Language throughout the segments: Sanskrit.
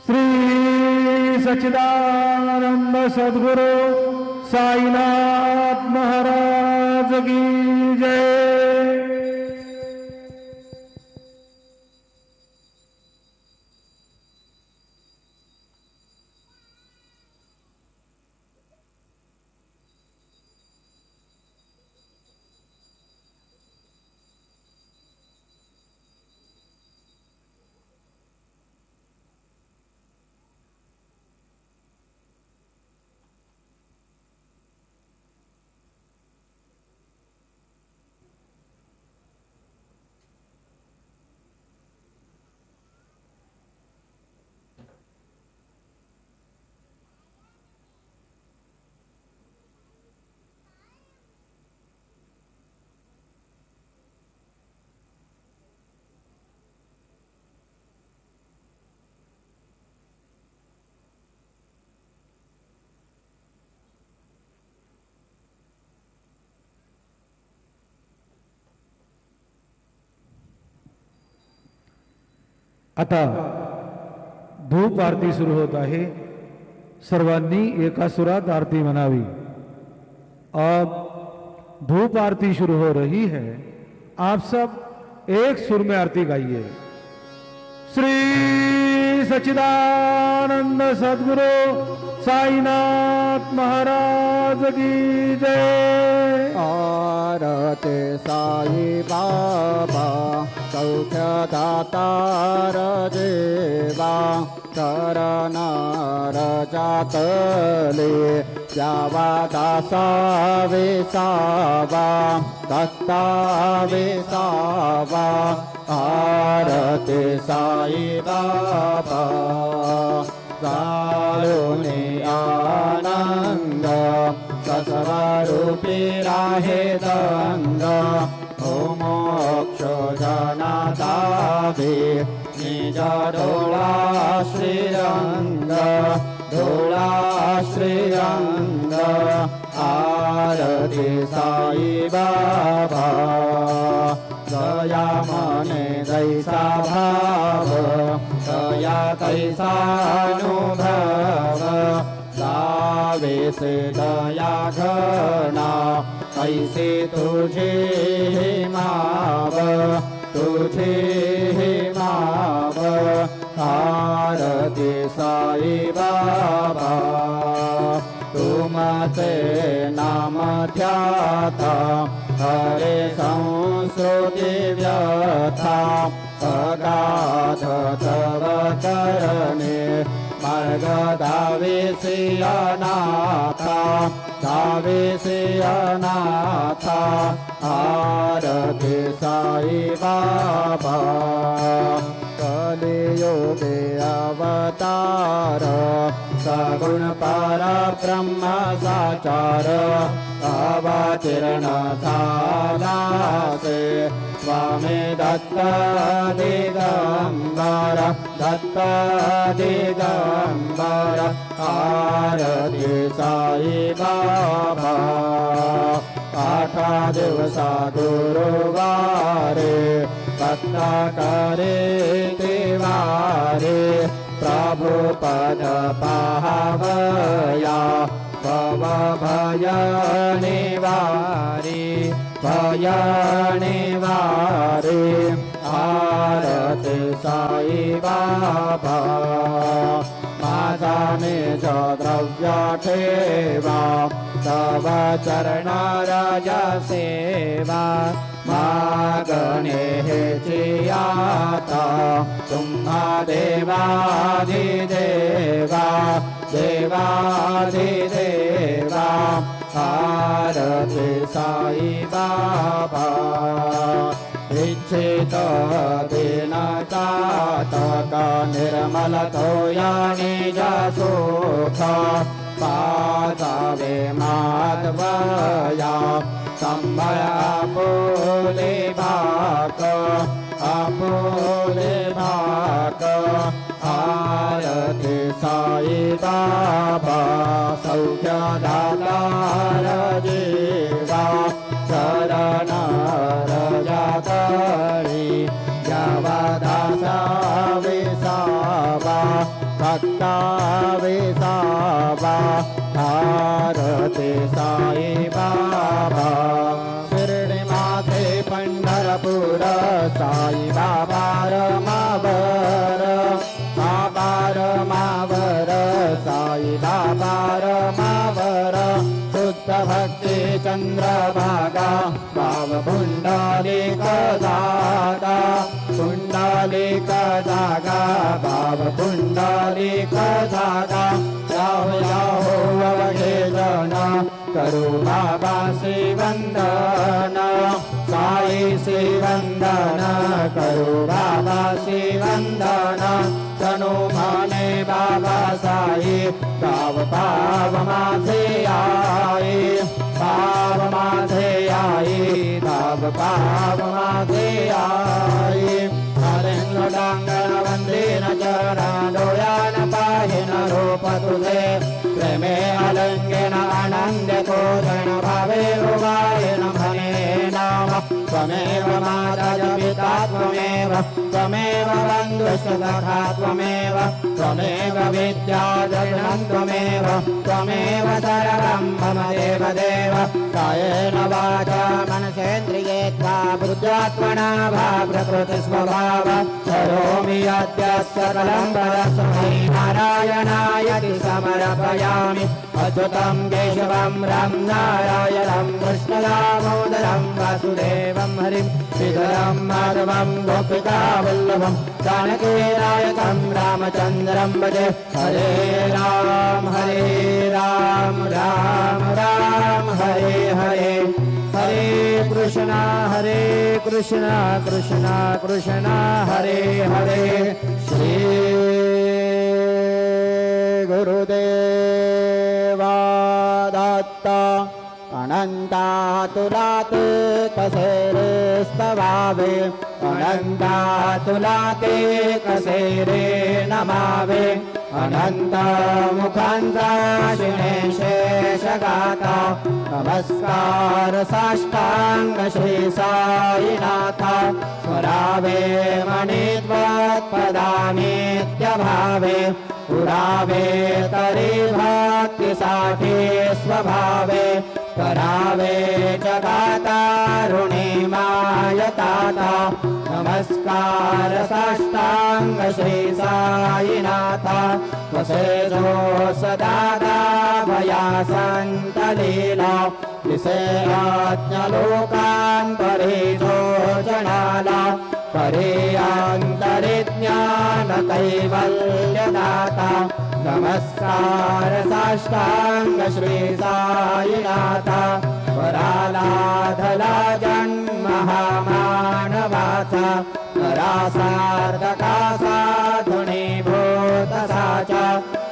श्री सच्चिदानंद सद्गुरु साईनाथ महाराज की जय। आता धूप आरती सुरू होत आहे। सर्वांनी एका सुरात आरती म्हणावी। अब धूप आरती शुरू हो रही है। आप सब एक सुर में आरती गाइए। श्री सच्चिदानंद सद्गुरु साईनाथ महाराज की जय। आरती साई बाबा सौख्यदातार देवा करणार जातले जावा दासा वेसावा दत्ता वेसावा। आरती साई बाबा जाळूने आनंद सस्वरूपी राहे दंग हो मोक्ष जनादावे निज डोळा श्रीरंग डोळा श्रीरंग। आरती साई बाबा दया मने दैसा भाव दया तैसानुभव जावे से दया घना कैसे तुझे माव तुझे माव। आरती साई बाबा तुमचे नाम ध्याता हरे संस्कृती व्यथा अगाध तव करणे मार्ग धावेसी अनाथा धावेसी अनाथा। आरती साई बाबा कलियुगे अवतार सगुण परब्रह्म साचार अवतीर्ण झाला से स्वामी दत्त दिगंबर दत्त दिगंबर। आरती साई बाबा 8 दिवसा गुरुवारे भक्ता करे देवारे प्रभु पद पावया भव भय निवारी भय निवारी। आरती साई बाबा माझा निज द्रव्य ठेवा तव चरण राज सेवा मागणे हेची आता तुम्हा देवाधिदेवा देवाधिदेवा। आरती साई बाबा इच्छित दिन चातक निर्मल तोया निज सुख पाजावे माधवया संभय आपुले भाक आपुले भाक। आरती साई बाबा सौख्यदातार देवा चरण रजातरी जावा दासा विसावा भक्ता विसावा भारती साई बाबा शिर्डी माथे पंढरपूर साई बाबा रमावर बाबा रमावर साई बाबा रमावर शुद्ध भक्ती चंद्रभागा भाव पुंडलिक जागा पुंडलिक जागा भाव पुंडलिक जागा जाओ जाओ अवघे जन करू बाबा श्री वंदन साई श्री वंदन करू बाबा श्री वंदन तनु माने बाबा साई गाव पाव माझे आई पाव माझे आई धाव पाव माझे आई हरेंद्र डांगण वंदीन चरण डोळ्यान पाहिन रूप तुझे प्रेमे अलंगेन आनंद कोदण भावे उभायन म्हणे नाम त्वमेव माता पिता त्वमेव त्वमेव बन्धुश्च सखा त्वमेव त्वमेव विद्याधरणं त्वमेव त्वमेव सर्वं मम देवदेव कायेन वाचा मनसेन्द्रिये त्वा बुद्ध्यात्मना वा प्रकृतिस्वभाव करोमि यद्य सकलं परस्मै नारायणाय समर्पयामि अच्युतं केशवं राम नारायणं कृष्णदामोदरं वासुदेवं हरिं श्रीधरं माधवं गोपिकावल्लभं जानकीनायकं रामचन्द्रं भजे हरे राम राम राम हरे हरे हरे कृष्णा कृष्णा कृष्णा हरे हरे श्री गुरुदेवा दत्ता अनंता तुलाते कसे रे स्तवावे अनंता तुलाते कसे रे नमावे अनंत मुखांचा शिणे शेष गाता नमस्कार साष्टांग श्री साईनाथा स्वरावे मणिद्वत् पदानित्य भावे पुरावे तरी भक्तीसाठी स्वभावे करावे जगातारुणी मायताता नमस्कार साष्टांग श्री साईनाथा वसे जो सदादा भया संत लीला दिसे आज्ञलोकांतरे जो जनाला परे अंतरे ज्ञान कैवल्यदाता नमस्कार साष्टांग श्री साईनाथा परालाधला जन्म हा मानवाचा नरासार्धका साधुनी भूत साचा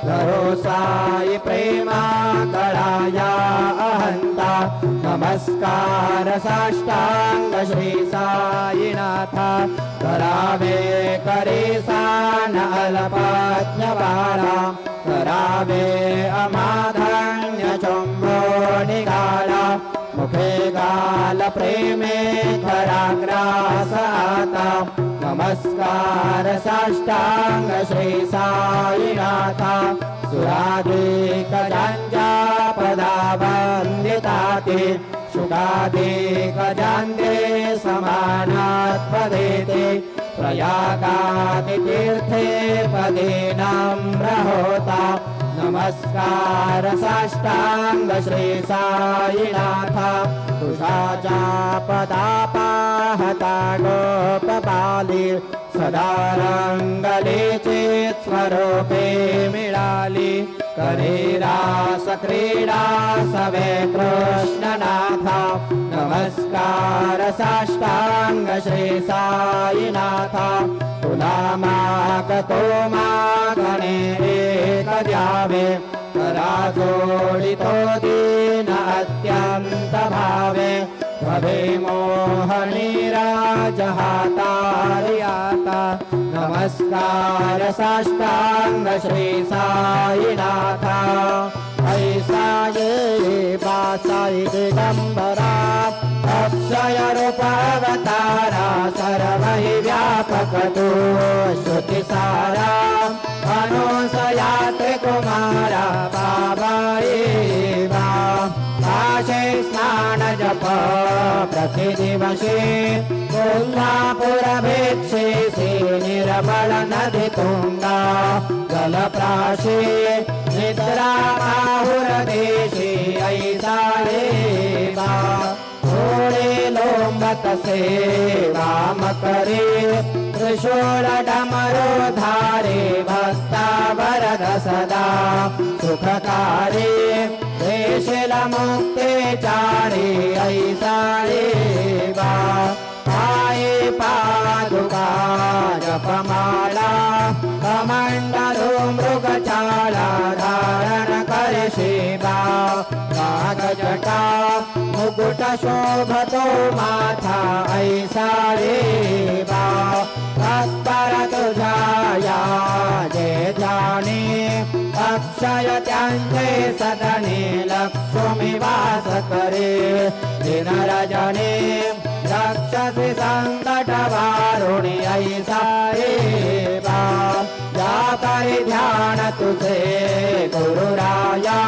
धरो साई प्रेमा कळाया अहंता नमस्कार साष्टांग श्री साईनाथा करावे करे सान अल्पज्ञ बाळा करावे अमाधान्य चंबो निघाला मुखे गाल प्रेमे खराग्रास आता नमस्कार साष्टांग श्री साईनाथा सुराधिक ज्यांच्या पदावंदिताते शुकाधिक ज्यांदे समानात्पदेते प्रयागादि तीर्थे पदे नम्र होता नमस्कार साष्टांग श्री साईनाथा तुषाचा पदापाहता गोपबाली सदा रंगलेचे स्वरूपे मिळाली करे रास क्रीडा सवे कृष्णनाथा नमस्कार साष्टांग श्री साईनाथा तुला मागतो मागणे एक द्यावे करा जोडितो दीन अत्यंत भावे भवे मोहनी राजहातार्याता नमस्कार साष्टांग श्री साईनाथा ऐसा ये बासाई दिगंबरा अक्षय रूपावतारा सर्व ही व्यापक तो श्रुति सारा अनुसय सखी दिवसे कोल्हापुरभिक्षेसे निर्मल नदी तुंगा जलप्राशे निद्रा बाहुरदेशे ऐसा रेवा थोड़े लोमत से राम करे त्रिशूल डमरो धारे भक्ता वरद सदा सुखकारे देशिल मुक्ते चारे ऐसा रेवा पाये पादुका जपमाला कमंडलो मृगचाला धारण कर शिवा नागजटा मुकुट शोभतो माथा ऐसा रेवा तत्पर तुझाया जे जाने अक्षय त्यांचे सदने लक्ष्मी वास करे दिन रजने राक्षसी संकट वारुणी ऐसा रेवा जा करी ध्यान तुझे गुरुराया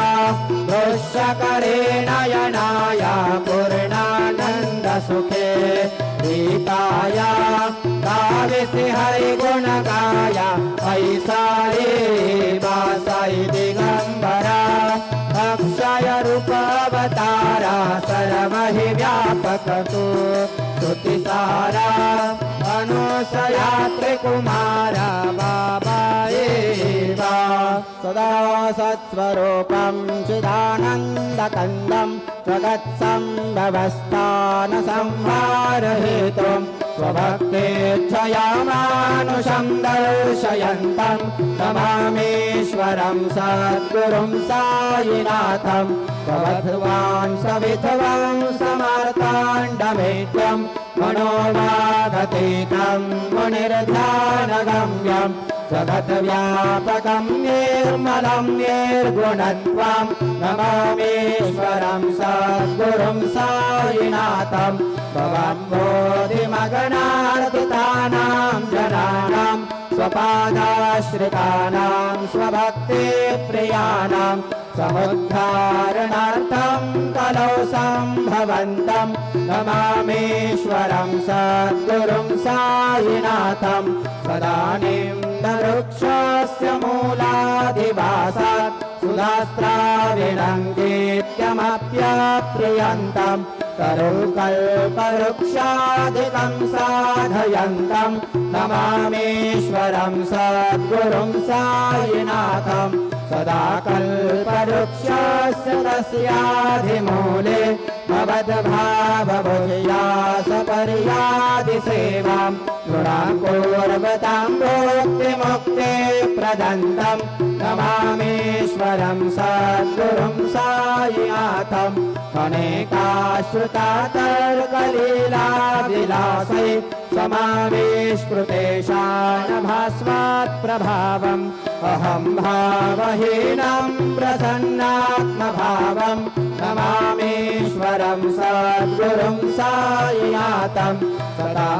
दृश्य करे नयनाया पूर्णानंद सुखे गीताया गाविसी हरि गुण गाया ऐसा रेवा साई दिगंबरा अक्षय रूप अवतारा सर्वहि व्यापक तू श्रुति सारा अनुसया त्रिकुमारा बाबा एवा सदा सत्स्वरूपं चिदानन्दकन्दं जगत्सम्भवस्थान संहारहेतुं स्वभक्तेच्छया मानुषं दर्शयन्तं नमामीश्वरं सद्गुरुं सायिनाथं भवद्वान् सविध्वं समर्थाण्डमेत्यं मनोवागतीतं मुनिर्ध्यानगम्यं जगद्व्यापकं निर्मलं निर्गुणत्वं नमामीश्वरं सद्गुरुं सायिनाथं भवं बोधिमगनार्दितानां जनानां स्वपादाश्रितानां स्वभक्तिप्रियाणां समुद्धारणार्थं कलौ सम्भवन्तं नमामीश्वरं सद्गुरुं सायिनाथं सदानिन्दवृक्षस्य मूलाधिवासात् सुधास्त्राविणङ्गीत्यमप्यप्रियन्तं तरुकल्पवृक्षादिकं साधयन्तं नमामीश्वरं सद्गुरुं सायिनाथं सदा कल्पवृक्षस्य तस्याधिमूले भवद्भावभुजया सपर्यादिसेवां गुणाङ्कुर्वतां भोक्तिमुक्ते प्रदन्तं नमामीश्वरं सद्गुरुं सायिनाथम् अनेकाश्रुता तर्कलीलाविलासै समाविष्कृतेषान् प्रभावम् अहं भावहीनं प्रसन्नात्मभावं नमामीश्वरं सद्गुरुं सायिनाथं सदा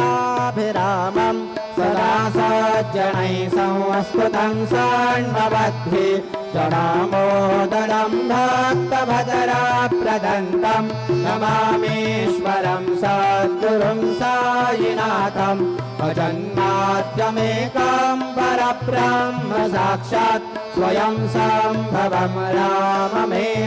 विश्वमाराममेवाभिरामं सदा सज्जनैः संस्कृतं सन्मवद्धि जनामोदनं भक्तभद्रप्रदन्तं नमामीश्वरं सद्गुरुं सायिनाथं अजन्माद्यमेकं परब्रह्म साक्षात् स्वयं सम्भवं राममेवावतीर्णं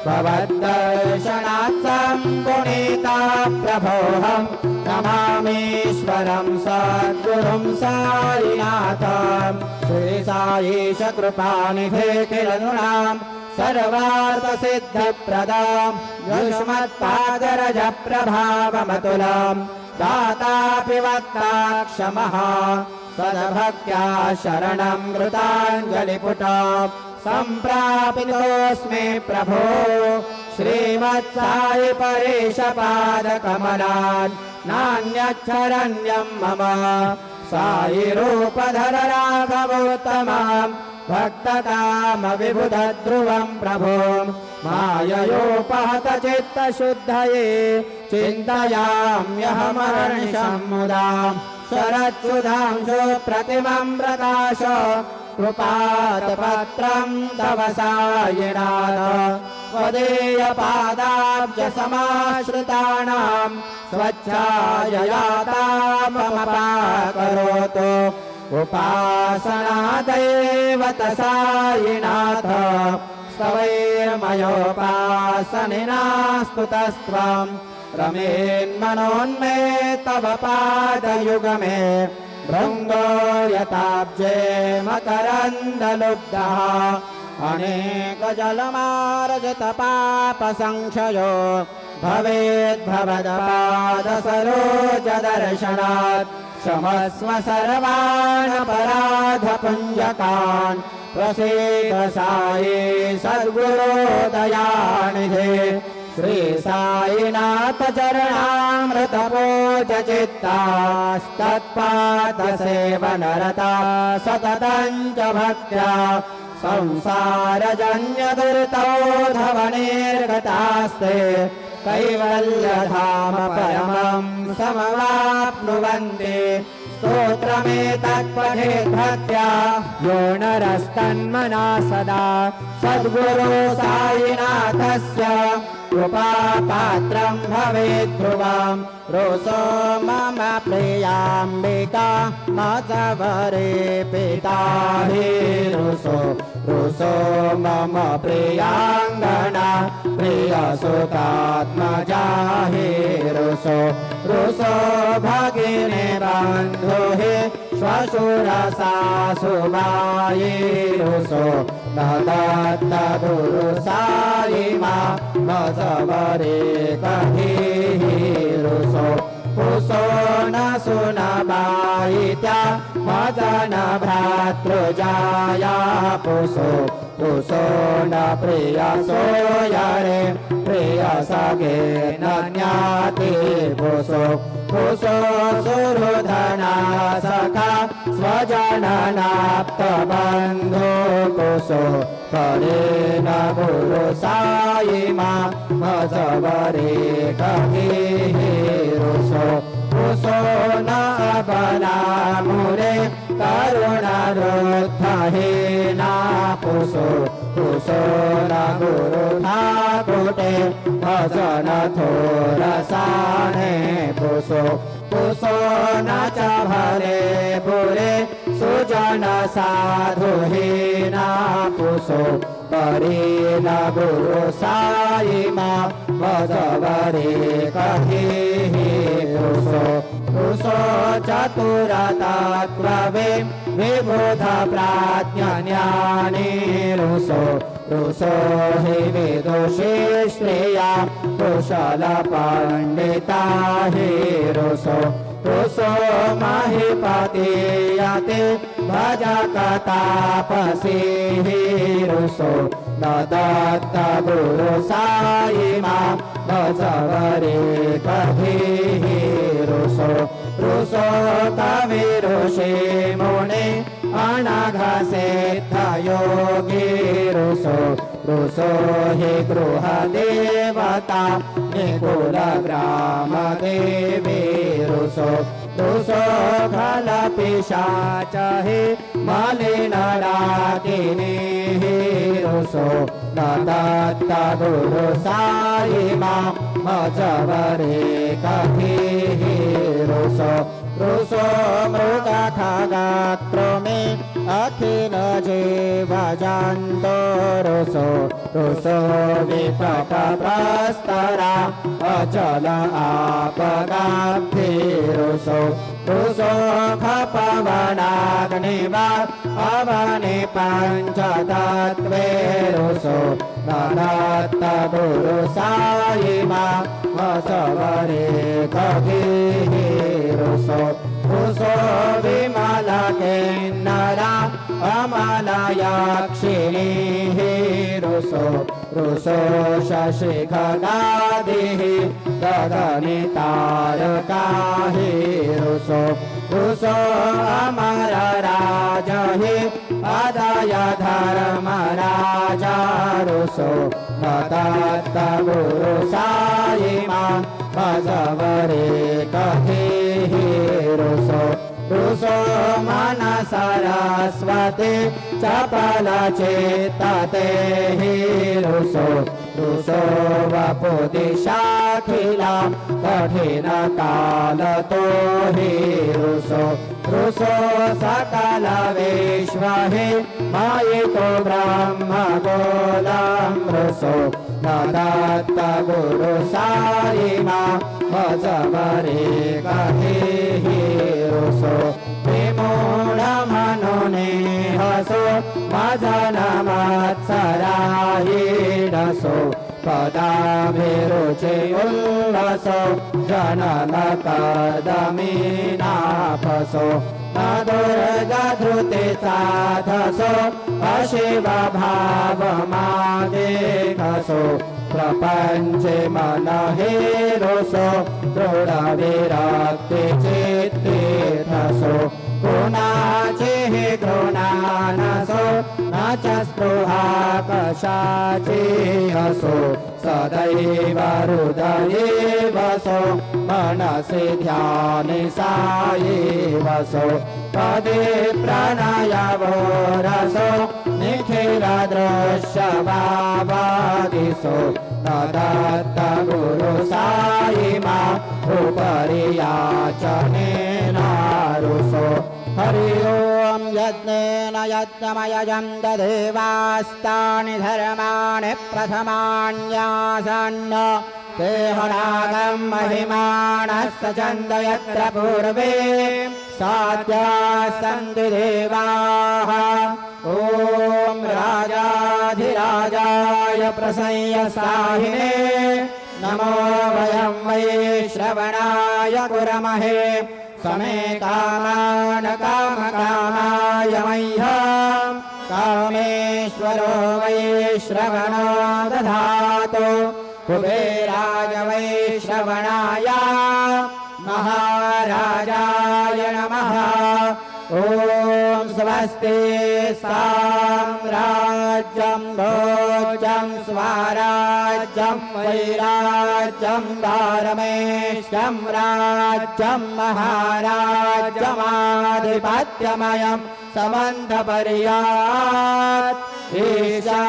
भवद्दर्शनात् सम्पुनीता प्रभोऽहं नमामीश्वरं सद्गुरुं सायिनाथं श्री साईश कृपानिधे किल नृणां सर्वार्थसिद्धिप्रदां युष्मत्पादरजप्रभावमतुलां दातापि वक्ता क्षमः सद्भक्त्या शरणं कृताञ्जलिपुटा सम्प्रापितोऽस्मि प्रभो श्रीमत्साई परेशपादकमलान् नान्यच्छरण्यं मम साई रूपधर राघवोत्तमां भक्तकामविबुधध्रुवं प्रभों माययोपहत चित्तशुद्धये चिन्तयाम्यहमर्निशं मुदा शरत्सुधांशु प्रतिमं प्रकाश कृपातपत्रं तव सायिनाथ त्वदीयपादाब्ज समाश्रितानां स्वच्छाययातामपाकरोतु उपासनादैवतसायिनाथ स्तवैर्मयोपासनिना स्तुतस्त्वं रमेन्मनोन्मे तव पादयुगमे भृङ्गो यताब्जे मकरन्दलुब्धः अनेकजलमार्जितपापसंक्षयो भवेद्भवदपादसरोजदर्शनात् क्षमस्व सर्वानपराधपुञ्जकान् प्रसीद साई सद्गुरो दयानिधे श्री साईनाथ चरणामृतपोज चित्तास्तत्पाद सेवनरता सततं च भक्त्या संसारजन्यदुरितोधवनिर्गतास्ते कैवल्यधाम परमं समवाप्नुवन्ति स्तोत्रमेतत्पठेत् भक्त्या यो नरस्तन्मना सदा सद्गुरो साईनाथस्य कृपापात्रं भवेत् ध्रुवं रोषो मम प्रियाम्बिका मत्सवरे पिता हि रोषो मम प्रियाङ्गना प्रियसुतात्मजा हि रोषो भगिनी बन्धु हि श्वशुरसासुबायि रोषो दत्त गुरु साई मा मत्सवरे कहि रोषो पुषो न सुनबायित्या मदन भ्रातृजाया पुषो न प्रियसो यरे प्रियसगे न ज्ञाति पुषो सुहृदना सखा स्वजननाप्तबन्धो पुषो परेण गुरु साई मा मत्सवरे कहि पुषो न बलामुरे करुणरुद्धहीना पुषो न गुरु ठाकुटे भजन थोरसाने पुषो न च भरे बुरे सुजन साधुहीना पुषो परेण गुरु साई मा मत्सवरे कहि पुषो चतुरतत्त्ववे विबुध प्राज्ञानी रुषो हि विदुषी श्रेया कुशल पंडिता हि रुषो महिपतीयते भजकतापसी हि रुषो न दत्त गुरु साई मा मत्सवरे कहि रुषो कविरुषि मुनि अनघसेद्धयोगी रुषो हि गृहदेवता निकुलग्रामदेवी रुषो खलपिशाच हि मलिनरागिनी रुषो न दत्त गुरु साई मा मत्सवरे कहि रुषो मृगखगात्रोमे अखिल जीवजन्तो रुषो विपटप्रस्तरा अचल आपगाब्धि रुषो खपवनाग्निवा अवनि पञ्चतत्त्वे रुषो न दत्त गुरु साई मा मत्सवरे कहि रुषो विमलकेन्नरा अमलयाक्षिणी रुषो शशिखगादिः गगनितारका रुषो अमरराज हि अदय धर्मराजा रुषो न दत्त गुरु साई मा मत्सवरे कहि रुषो मनसरस्वती चपलचेतते रुषो रुषो वपुदिशाखिला कठिन कालतो हि रुषो रुषो सकल विश्व हि मायितो ब्रह्म गोलं रुषो न दत्त गुरु सारिमा भजमरे कहे हि रुषो विमूढ मनोने हसो मजन मत्सराहीडसो पदाभिरुचि उल्लसो जनन कदमीनापसो न दुर्गधृति साधसो अशिव भावमादेखसो प्रपञ्चे मन हेरुसो दृढ विरक्ति चित्तीर्थसो गुणाचिः घृणानसो न च स्पृहा कशाचिहसो सदैव हृदये वसो मनसि ध्यानि साये वसो पदे प्रणयवो रसो निखिलदृश्य भावादिसो तदत्त गुरु सायिमा उपरि याचनेन रुषो हरि ओं यज्ञेन यज्ञमयजं ददेवास्तानि धर्माणि प्रथमान्यासन् ते हरागं महिमानः सचन्द यत्र पूर्वे साध्याः सन्ति देवाः ॐ राजाधिराजाय प्रसंय साहिने नमो वयं वै श्रवणाय कुर्महे समे कामान कामकामाय मह्यं कामेश्वरो वै श्रवणो दधातु कुबेराय वै श्रवणाय महाराजाय नमः ॐ स्वस्ति साम्राज्यं भोज्यं स्वराज्यं वैराज्यं धारमेष्यं राज्यं महाराज्यमाधिपत्यमयं समन्तपर्यात् ईशा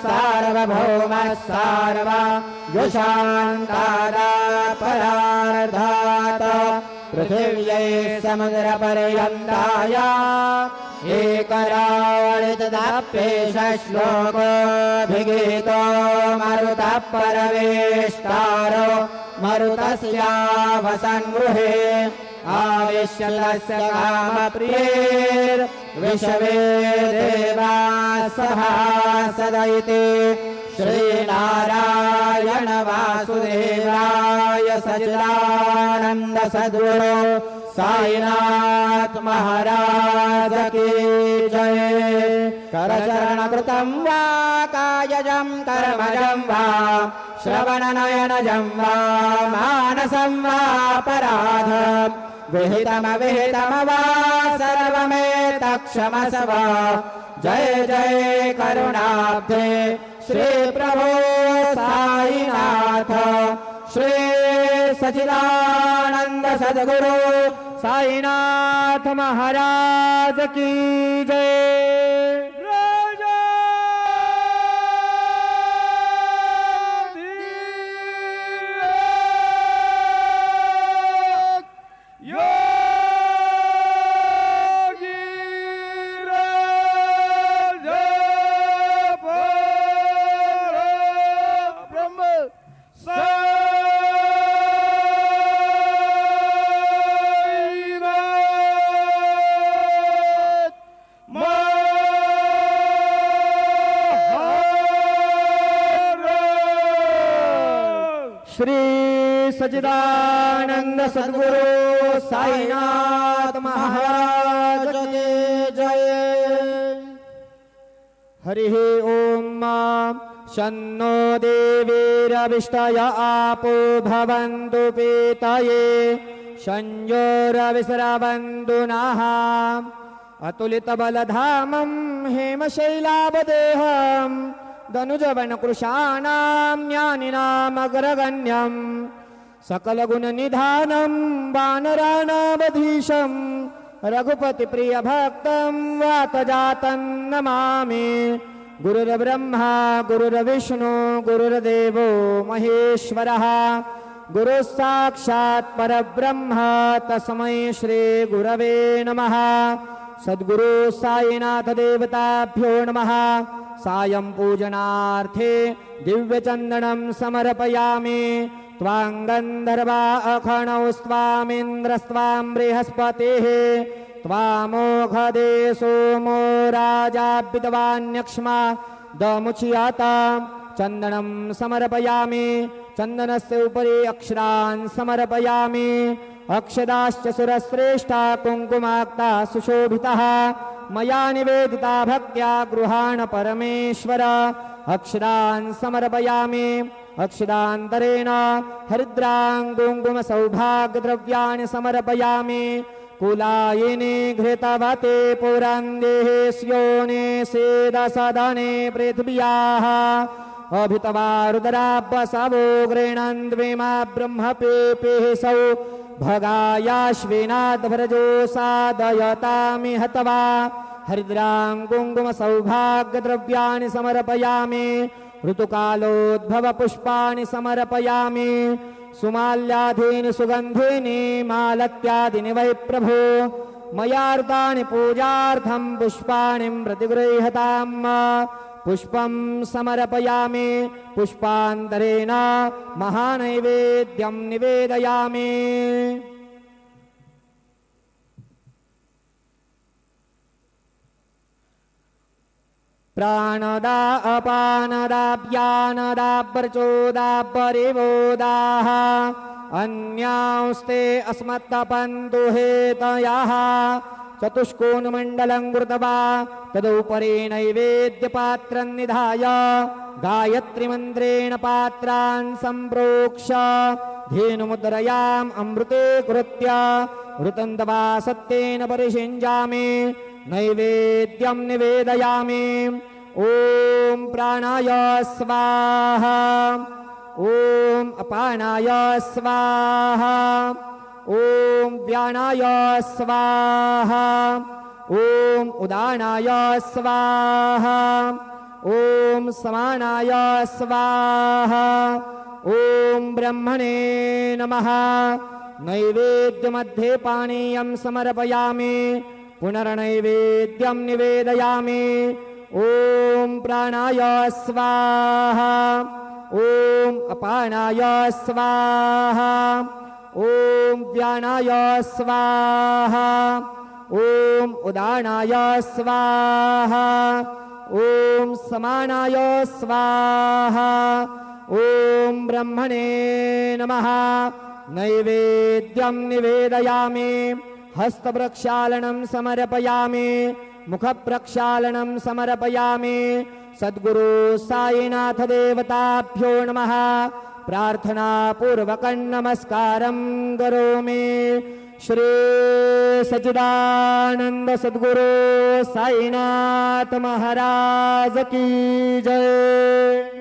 सार्वभौमः सर्वयुषान्तादापरार्धात् पृथिव्यै समुद्रपर्यन्ताय एकराळितदाप्येष श्लोकोऽभिगीतो मरुतः परवेष्टारो मरुतस्यावसन्गृहे आविश्यलस्य कामप्रियैर्विश्वे देवाः सभासदयिते श्रीनारायण वासुदेवाय सच्चिदानन्द सद्गुरो साईनाथ महाराज की जय। करचरणकृतं वा कायजं कर्मजं वा श्रवणनयनजं वा मानसं वा पराधं विहितमविहितं वा सर्वमेतत्क्षमस्व जय जय करुणाब्धे श्री प्रभो साईनाथ श्री सच्चिदानंद सद्गुरु साईनाथ महाराज की जय। श्री सच्चिदानंद सद्गुरु साईनाथ महाराज की जय। हरि ओम शन्नो देवीरविष्टय आपो भवन्तु पीतये संयोरविस्रवन्तु नः अतुलितबलधामं हेमशैलावदेहं दनुजवनकृशानां ज्ञानिनामग्रगण्यं सकलगुणनिधानं वानराणामधीशं रघुपतिप्रियभक्तं वातजातं नमामि गुरुर्ब्रह्मा गुरुर्विष्णु गुरुर्देवो महेश्वरः गुरुः साक्षात् परब्रह्म तस्मै श्री गुरवे नमः। सद्गुरु साईनाथ देवताभ्यो नमः। सायं पूजनार्थे दिव्यचन्दनं समर्पयामि। त्वां गन्धर्वा अखणौ स्वामिन्द्रस्त्वां बृहस्पतिः त्वामोघदे सोमो राजा विद्वान्यक्ष्मा दमुच्यत। चन्दनं समर्पयामि। चन्दनस्य उपरि अक्षरान् समर्पयामि। अक्षदाश्च सुरश्रेष्ठा कुङ्कुमाक्ता सुशोभितः मया निवेदिता भक्त्या गृहाण परमेश्वर। अक्षरान् समर्पयामि। अक्षदान्तरेण हरिद्रां कुङ्कुमसौभाग्यद्रव्याणि समर्पयामि। कुलायिनी घृतवते पुरन्देः स्योने सेदसदने पृथिव्याः अभितवा रुद्राभ्यसवो गृह्णन्द्विमा ब्रह्मपेपेसौ भगायाश्विनाद्भ्रजो सादयतामि हतवा। हरिद्रां कुङ्कुमसौभाग्यद्रव्याणि समर्पयामि। ऋतुकालोद्भवपुष्पाणि समर्पयामि। सुमाल्याधीनि सुगन्धीनि मालत्यादीनि वै प्रभो मयार्तानि पूजार्थं पुष्पाणि प्रतिगृह्यताम्। पुष्पं समर्पयामि। पुष्पान्तरेण महानैवेद्यं निवेदयामि। प्राणदा अपानदा व्यानदा प्रचोदा परिवोदाः अन्यांस्ते अस्मत्तपन्तु हेतयाः। चतुष्कोणमण्डलं कृत्वा तदुपरि नैवेद्यपात्रं निधाय गायत्रीमन्त्रेण पात्रान् सम्प्रोक्ष धेनुमुद्रयाम् अमृते कृत्य ऋतन्तवा सत्येन परिषिञ्जामि। नैवेद्यं निवेदयामि। ॐ प्राणाय स्वाहा। ॐ अपानाय स्वाहा। ॐ व्यानाय स्वाहा। ॐ उदानाय स्वाहा। ॐ समानाय स्वाहा। ॐ ब्रह्मणे नमः। नैवेद्यमध्ये पानीयं समर्पयामि। पुनर्नैवेद्यं निवेदयामि। ॐ प्राणाय स्वाहा। ॐ अपानाय स्वाहा। ॐ व्यानाय स्वाहा। ॐ उदानाय स्वाहा। ॐ समानाय स्वाहा। ॐ ब्रह्मणे नमः। नैवेद्यं निवेदयामि। हस्तप्रक्षालनं समर्पयामि। मुखप्रक्षालनं समर्पयामि। सद्गुरु साईनाथ देवताभ्यो नमः। प्रार्थना पूर्वकं नमस्कारं करोमि। श्री सच्चिदानंद सद्गुरु साईनाथ महाराज की जय।